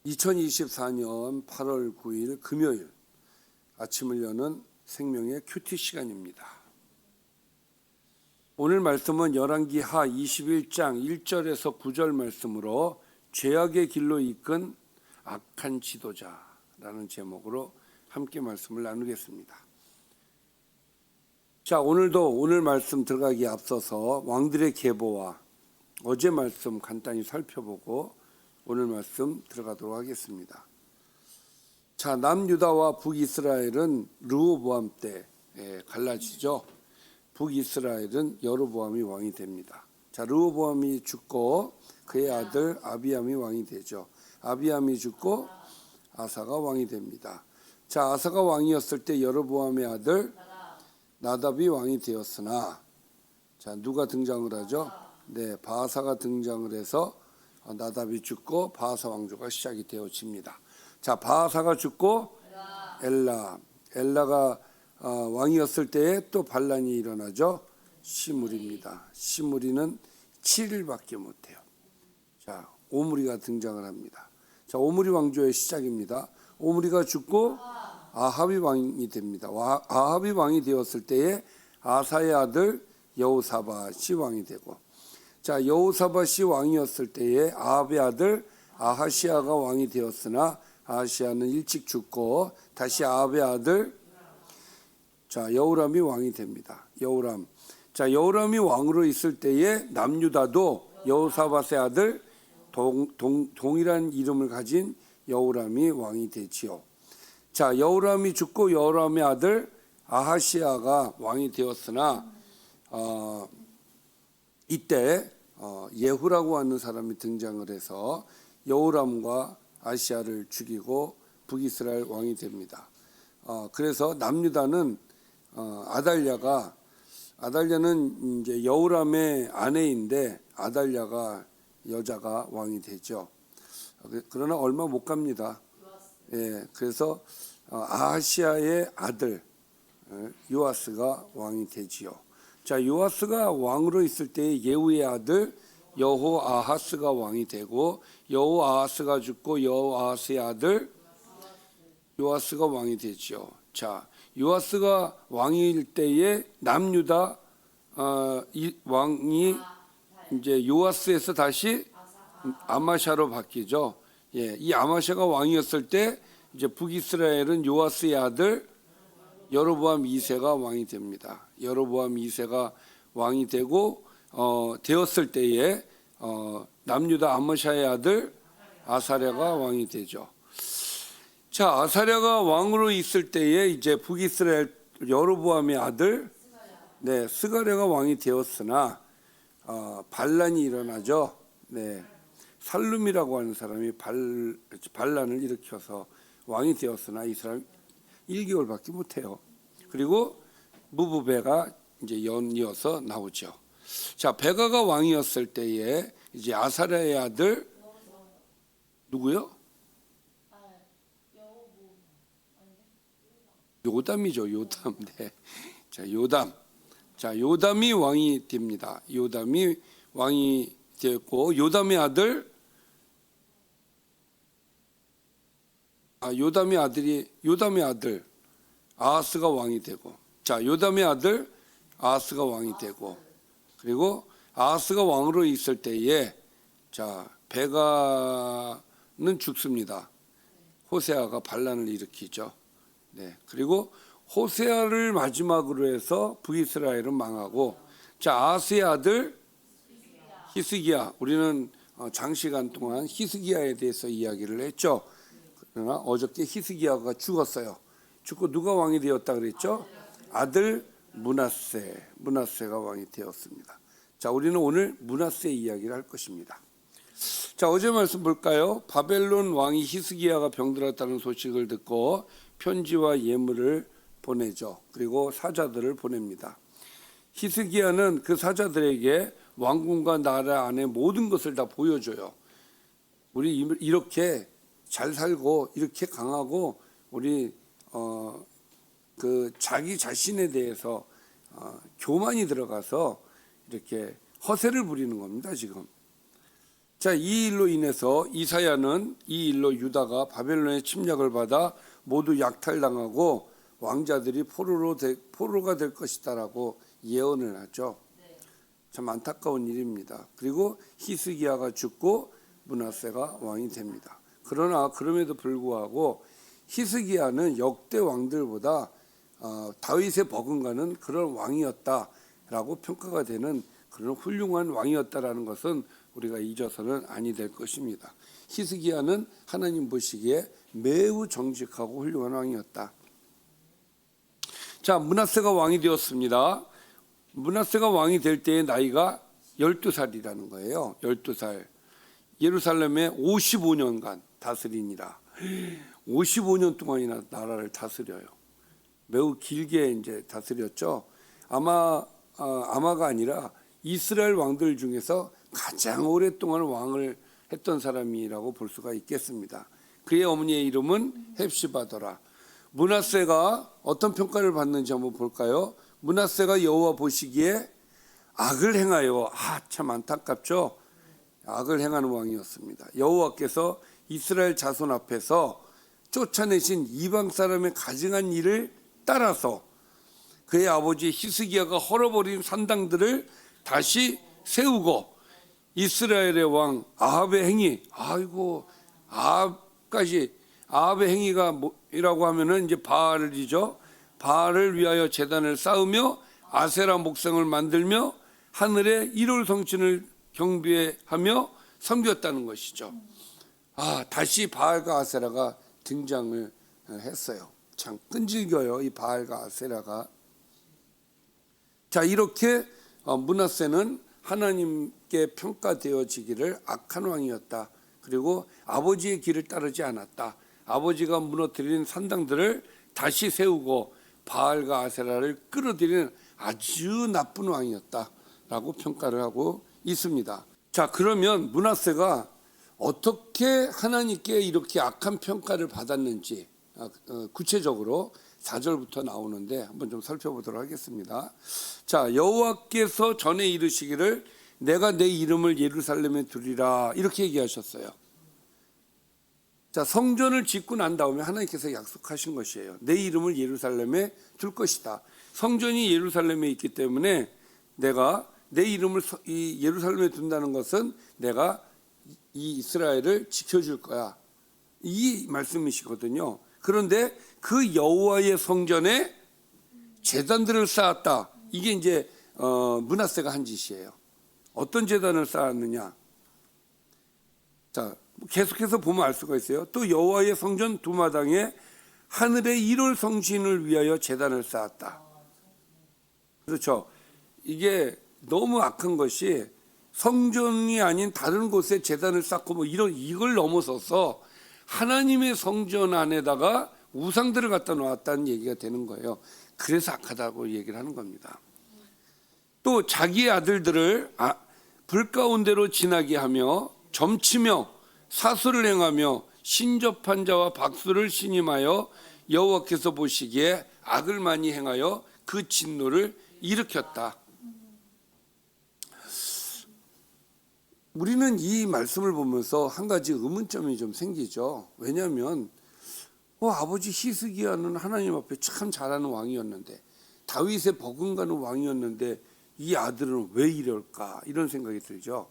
2024년 8월 9일 금요일 아침을 여는 생명의 큐티 시간입니다. 오늘 말씀은 열왕기하 21장 1절에서 9절 말씀으로 죄악의 길로 이끈 악한 지도자라는 제목으로 함께 말씀을 나누겠습니다. 자, 오늘도 오늘 말씀 들어가기에 앞서서 왕들의 계보와 어제 말씀 간단히 살펴보고 오늘 말씀 들어가도록 하겠습니다. 자, 남유다와 북이스라엘은 르호보암 때 갈라지죠. 북이스라엘은 여로보암이 왕이 됩니다. 자, 르호보암이 죽고 그의 아들 아비암이 왕이 되죠. 아비암이 죽고 아사가 왕이 됩니다. 자, 아사가 왕이었을 때 여로보암의 아들 나답이 왕이 되었으나, 자, 누가 등장을 하죠? 네, 바아사가 등장을 해서 나답이 죽고 바아사 왕조가 시작이 되어집니다. 자, 바아사가 죽고 엘라가 왕이었을 때에 또 반란이 일어나죠. 시므리입니다. 시므리는 7일밖에 못해요. 자, 오므리가 등장을 합니다. 자, 오므리 왕조의 시작입니다. 오므리가 죽고 아합이 왕이 됩니다. 아합이 왕이 되었을 때에 아사의 아들 여호사밧이 왕이 되고, 자, 여호사밧이 왕이었을 때에 아합의 아들 아하시아가 왕이 되었으나 아하시아는 일찍 죽고 다시 아합의 아들 자, 여호람이 왕이 됩니다. 여호람. 자, 여호람이 왕으로 있을 때에 남유다도 여호사밧의 아들 동일한 이름을 가진 여호람이 왕이 되지요. 자, 여호람이 죽고 여호람의 아들 아하시아가 왕이 되었으나 이때 예후라고 하는 사람이 등장을 해서 여호람과 아시아를 죽이고 북이스라엘 왕이 됩니다. 그래서 남유다는 아달랴는 이제 여호람의 아내인데 아달랴가 여자가 왕이 되죠. 그러나 얼마 못 갑니다. 예, 그래서 아하시아의 아들 요아스가 왕이 되지요. 자, 요아스가 왕으로 있을 때 예후의 아들 여호아하스가 왕이 되고, 여호아하스가 죽고 여호아하스의 아들 요아스가 왕이 되지요. 자, 요아스가 왕일 때에 남유다 왕이 이제 요아스에서 다시 아마샤로 바뀌죠. 예, 이 아마샤가 왕이었을 때 이제 북이스라엘은 요아스의 아들 여로보암 2세가 왕이 됩니다. 여로보암 2세가 왕이 되고 되었을 때에 남유다 아마샤의 아들 아사랴가 왕이 되죠. 자, 아사랴가 왕으로 있을 때에 이제 북이스라엘 여로보암의 아들 스가랴가 왕이 되었으나 반란이 일어나죠. 네, 살룸이라고 하는 사람이 반란을 일으켜서 왕이 되었으나 이 사람 1개월밖에 못해요. 그리고 무부베가 이제 연이어서 나오죠. 자, 베가가 왕이었을 때에 이제 아사랴의 아들 누구요? 요담이죠. 요담. 네. 자, 요담. 자, 요담이 왕이 됩니다. 요담이 왕이 되었고, 요담의 아들 요담의 아들 아하스가 왕이 되고, 자, 요담의 아들 아하스가 왕이 되고, 그리고 아하스가 왕으로 있을 때에 자, 베가는 죽습니다. 호세아가 반란을 일으키죠. 네, 그리고 호세아를 마지막으로 해서 북이스라엘은 망하고, 자, 아하스의 아들 히스기야, 우리는 장시간 동안 히스기야에 대해서 이야기를 했죠. 그러나 어저께 히스기야가 죽었어요. 죽고 누가 왕이 되었다 그랬죠? 아들 므낫세가 왕이 되었습니다. 자, 우리는 오늘 므낫세 이야기를 할 것입니다. 자, 어제 말씀 볼까요? 바벨론 왕이 히스기야가 병들었다는 소식을 듣고 편지와 예물을 보내죠. 그리고 사자들을 보냅니다. 히스기야는 그 사자들에게 왕궁과 나라 안에 모든 것을 다 보여줘요. 우리 이렇게 잘 살고 이렇게 강하고, 우리 그 자기 자신에 대해서 교만이 들어가서 이렇게 허세를 부리는 겁니다, 지금. 자, 이 일로 인해서 이사야는 이 일로 유다가 바벨론의 침략을 받아 모두 약탈당하고 왕자들이 포로가 될 것이다라고 예언을 하죠. 참 안타까운 일입니다. 그리고 히스기야가 죽고 므낫세가 왕이 됩니다. 그러나 그럼에도 불구하고 히스기야는 역대 왕들보다 다윗의 버금가는 그런 왕이었다라고 평가가 되는 그런 훌륭한 왕이었다라는 것은 우리가 잊어서는 아니 될 것입니다. 히스기야는 하나님 보시기에 매우 정직하고 훌륭한 왕이었다. 자, 므낫세가 왕이 되었습니다. 므낫세가 왕이 될 때의 나이가 12살이라는 거예요. 12살. 예루살렘에 55년간 다스리니라. 55년 동안이나 나라를 다스려요. 매우 길게 이제 다스렸죠. 아마가 아니라 이스라엘 왕들 중에서 가장 오랫동안 왕을 했던 사람이라고 볼 수가 있겠습니다. 그의 어머니의 이름은 헵시바더라. 므낫세가 어떤 평가를 받는지 한번 볼까요? 므낫세가 여호와 보시기에 악을 행하여, 참 안타깝죠. 악을 행하는 왕이었습니다. 여호와께서 이스라엘 자손 앞에서 쫓아내신 이방 사람의 가증한 일을 따라서 그의 아버지 히스기야가 헐어버린 산당들을 다시 세우고 이스라엘의 왕 아합의 행위, 아합의 행위가 뭐라고 하면은 이제 바알이죠. 바알을 위하여 제단을 쌓으며 아세라 목상을 만들며 하늘의 일월 성신을 경배하며 섬겼다는 것이죠. 다시 바알과 아세라가 등장을 했어요. 참 끈질겨요, 이 바알과 아세라가. 자, 이렇게 므낫세는 하나님께 평가되어지기를 악한 왕이었다. 그리고 아버지의 길을 따르지 않았다. 아버지가 무너뜨린 산당들을 다시 세우고 바알과 아세라를 끌어들이는 아주 나쁜 왕이었다라고 평가를 하고 있습니다. 자, 그러면 므낫세가 어떻게 하나님께 이렇게 악한 평가를 받았는지 구체적으로 4절부터 나오는데 한번 좀 살펴보도록 하겠습니다. 자, 여호와께서 전에 이르시기를 내가 내 이름을 예루살렘에 두리라 이렇게 얘기하셨어요. 자, 성전을 짓고 난 다음에 하나님께서 약속하신 것이에요. 내 이름을 예루살렘에 둘 것이다. 성전이 예루살렘에 있기 때문에 내가 내 이름을 이 예루살렘에 둔다는 것은 내가 이 이스라엘을 지켜줄 거야. 이 말씀이시거든요. 그런데 그 여호와의 성전에 제단들을 쌓았다. 이게 이제 므낫세가 한 짓이에요. 어떤 제단을 쌓았느냐? 자, 계속해서 보면 알 수가 있어요. 또 여호와의 성전 두 마당에 하늘의 일월 성신을 위하여 제단을 쌓았다. 그렇죠. 이게 너무 악한 것이 성전이 아닌 다른 곳에 제단을 쌓고 뭐 이걸 넘어서서 하나님의 성전 안에다가 우상들을 갖다 놓았다는 얘기가 되는 거예요. 그래서 악하다고 얘기를 하는 겁니다. 또 자기의 아들들을 불 가운데로 지나게 하며 점치며 사수를 행하며 신접한 자와 박수를 신임하여 여호와께서 보시기에 악을 많이 행하여 그 진노를 일으켰다. 우리는 이 말씀을 보면서 한 가지 의문점이 좀 생기죠. 왜냐하면 아버지 히스기야는 하나님 앞에 참 잘하는 왕이었는데 다윗의 버금가는 왕이었는데 이 아들은 왜 이럴까 이런 생각이 들죠.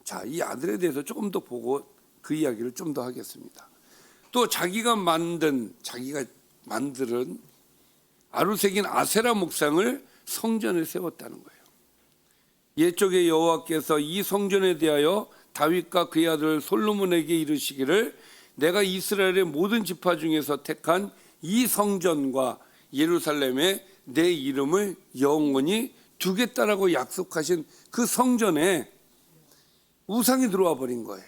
자, 이 아들에 대해서 조금 더 보고 그 이야기를 좀 더 하겠습니다. 또 자기가 만든 아루새긴 아세라 목상을 성전에 세웠다는 거예요. 옛적에 여호와께서 이 성전에 대하여 다윗과 그의 아들 솔로몬에게 이르시기를 내가 이스라엘의 모든 지파 중에서 택한 이 성전과 예루살렘에 내 이름을 영원히 두겠다라고 약속하신 그 성전에 우상이 들어와 버린 거예요.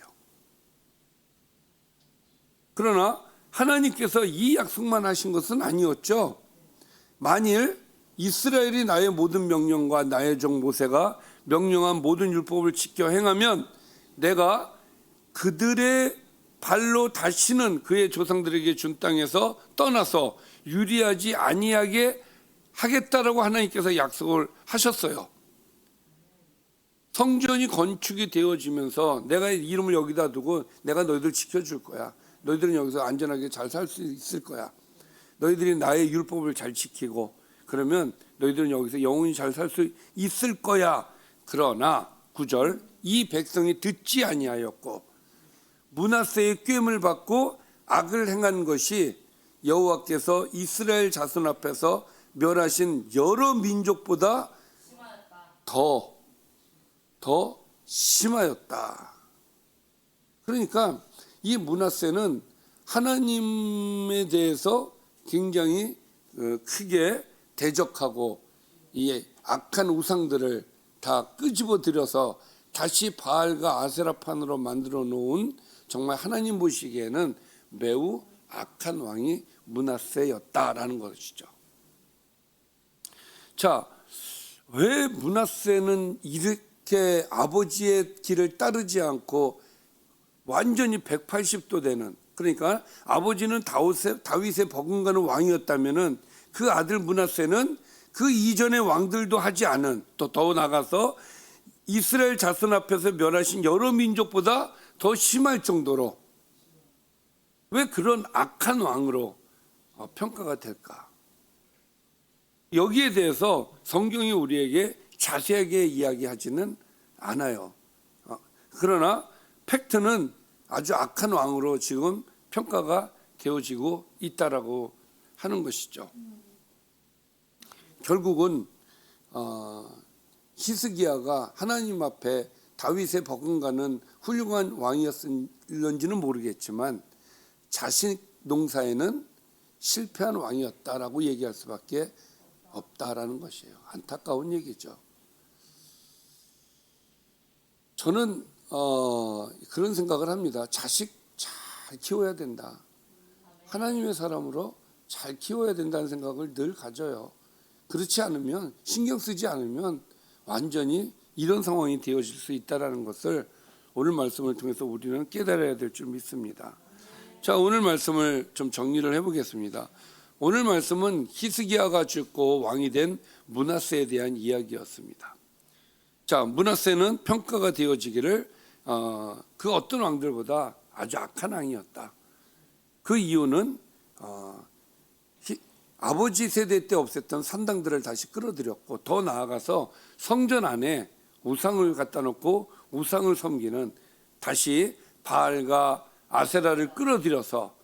그러나 하나님께서 이 약속만 하신 것은 아니었죠. 만일 이스라엘이 나의 모든 명령과 나의 종 모세가 명령한 모든 율법을 지켜 행하면 내가 그들의 발로 다시는 그의 조상들에게 준 땅에서 떠나서 유리하지 아니하게 하겠다라고 하나님께서 약속을 하셨어요. 성전이 건축이 되어지면서 내가 이름을 여기다 두고 내가 너희들 지켜줄 거야. 너희들은 여기서 안전하게 잘 살 수 있을 거야. 너희들이 나의 율법을 잘 지키고 그러면 너희들은 여기서 영원히 잘 살 수 있을 거야. 그러나 9절 이 백성이 듣지 아니하였고 므낫세의 꾀임을 받고 악을 행한 것이 여호와께서 이스라엘 자손 앞에서 멸하신 여러 민족보다 더 심하였다. 그러니까 이 므낫세는 하나님에 대해서 굉장히 크게 대적하고 이 악한 우상들을 다 끄집어 들여서 다시 바알과 아세라판으로 만들어 놓은 정말 하나님 보시기에는 매우 악한 왕이 므낫세였다라는 것이죠. 자, 왜 므낫세는 이렇게 아버지의 길을 따르지 않고 완전히 180도 되는, 그러니까 아버지는 다윗의 버금가는 왕이었다면은 그 아들 므낫세는 그 이전의 왕들도 하지 않은, 또 더 나가서 이스라엘 자손 앞에서 멸하신 여러 민족보다 더 심할 정도로 왜 그런 악한 왕으로 평가가 될까? 여기에 대해서 성경이 우리에게 자세하게 이야기하지는 않아요. 그러나 팩트는 아주 악한 왕으로 지금 평가가 되어지고 있다라고 하는 것이죠. 결국은 히스기야가 하나님 앞에 다윗의 버금가는 훌륭한 왕이었는지는 모르겠지만 자신 농사에는 실패한 왕이었다라고 얘기할 수밖에 없다라는 것이에요. 안타까운 얘기죠. 저는 그런 생각을 합니다. 자식 잘 키워야 된다. 하나님의 사람으로 잘 키워야 된다는 생각을 늘 가져요. 그렇지 않으면, 신경 쓰지 않으면 완전히 이런 상황이 되어질 수 있다는 것을 오늘 말씀을 통해서 우리는 깨달아야 될 줄 믿습니다. 자, 오늘 말씀을 좀 정리를 해보겠습니다. 오늘 말씀은 히스기야가 죽고 왕이 된 므낫세에 대한 이야기였습니다. 자, 므낫세는 평가가 되어지기를 그 어떤 왕들보다 아주 악한 왕이었다. 그 이유는 아버지 세대 때 없앴던 산당들을 다시 끌어들였고, 더 나아가서 성전 안에 우상을 갖다 놓고 우상을 섬기는, 다시 바알과 아세라를 끌어들여서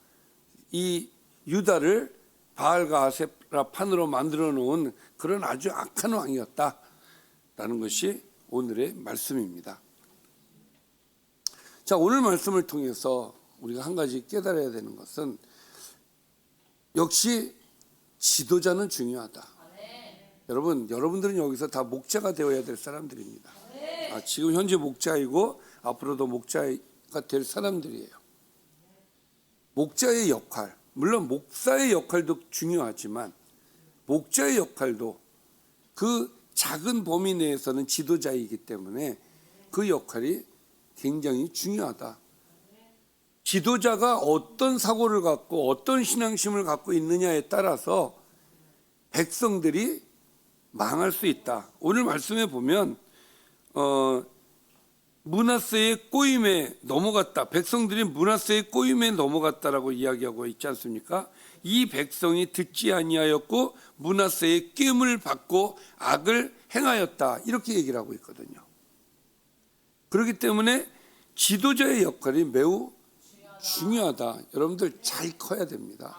이 유다를 바알과 아세라판으로 만들어 놓은 그런 아주 악한 왕이었다라는 것이 오늘의 말씀입니다. 자, 오늘 말씀을 통해서 우리가 한 가지 깨달아야 되는 것은 역시 지도자는 중요하다. 여러분들은 여기서 다 목자가 되어야 될 사람들입니다. 지금 현재 목자이고 앞으로도 목자가 될 사람들이에요. 목자의 역할, 물론 목사의 역할도 중요하지만 목자의 역할도 그 작은 범위 내에서는 지도자이기 때문에 그 역할이 굉장히 중요하다. 지도자가 어떤 사고를 갖고 어떤 신앙심을 갖고 있느냐에 따라서 백성들이 망할 수 있다. 오늘 말씀에 보면 므낫세의 꼬임에 넘어갔다. 백성들이 므낫세의 꼬임에 넘어갔다라고 이야기하고 있지 않습니까? 이 백성이 듣지 아니하였고 므낫세의 꾀임을 받고 악을 행하였다. 이렇게 얘기를 하고 있거든요. 그렇기 때문에 지도자의 역할이 매우 중요하다. 여러분들 잘 커야 됩니다.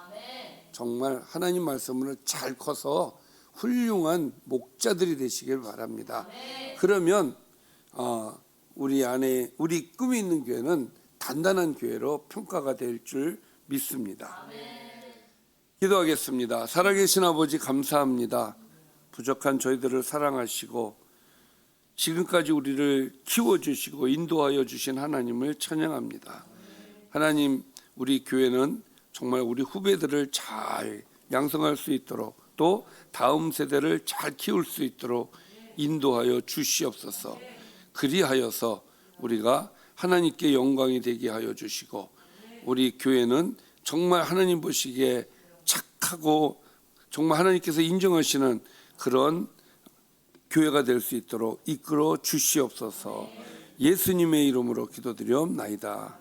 정말 하나님 말씀을 잘 커서 훌륭한 목자들이 되시길 바랍니다. 그러면 우리 꿈이 있는 교회는 단단한 교회로 평가가 될 줄 믿습니다. 기도하겠습니다. 살아계신 아버지 감사합니다. 부족한 저희들을 사랑하시고 지금까지 우리를 키워주시고 인도하여 주신 하나님을 찬양합니다. 하나님, 우리 교회는 정말 우리 후배들을 잘 양성할 수 있도록, 또 다음 세대를 잘 키울 수 있도록 인도하여 주시옵소서. 그리하여서 우리가 하나님께 영광이 되게 하여 주시고, 우리 교회는 정말 하나님 보시기에 착하고 정말 하나님께서 인정하시는 그런 교회가 될 수 있도록 이끌어 주시옵소서. 예수님의 이름으로 기도드리옵나이다.